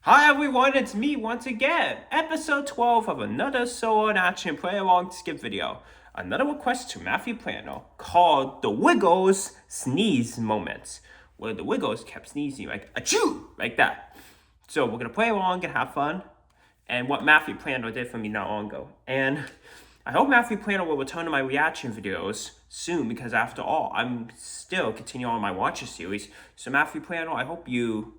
Hi everyone, it's me once again. Episode 12 of another solo and action play along skip video. Another request to Matthew Plano called The Wiggles Sneeze Moments, where the Wiggles kept sneezing like achoo, like that. So we're gonna play along and have fun, and what Matthew Plano did for me not long ago. And I hope Matthew Plano will return to my reaction videos soon, because after all, I'm still continuing on my Watcher series. So Matthew Plano, I hope you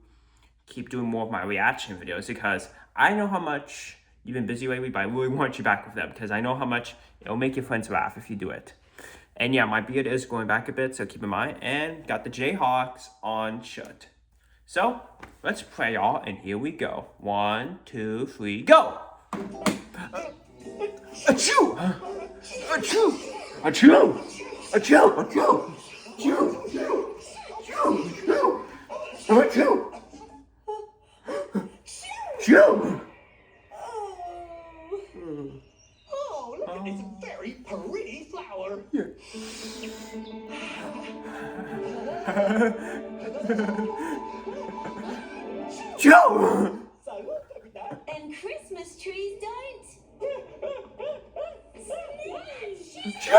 keep doing more of my reaction videos, because I know how much you've been busy lately, but I really want you back with them because I know how much it'll make your friends laugh if you do it. And yeah, my beard is going back a bit, so keep in mind. And got the Jayhawks on shirt. So let's play, y'all, and here we go. 1, 2, 3, go! Achoo! Achoo! Achoo! Achoo! Achoo! Achoo! Achoo! Achoo! Achoo! Oh, look at this very pretty flower. Joe! And Christmas trees don't. Joe!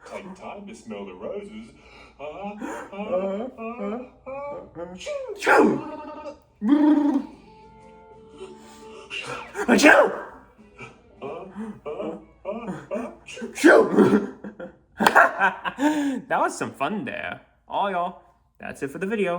Take time to smell the roses. Joe! Joe! Joe! That was some fun there. All y'all, that's it for the video.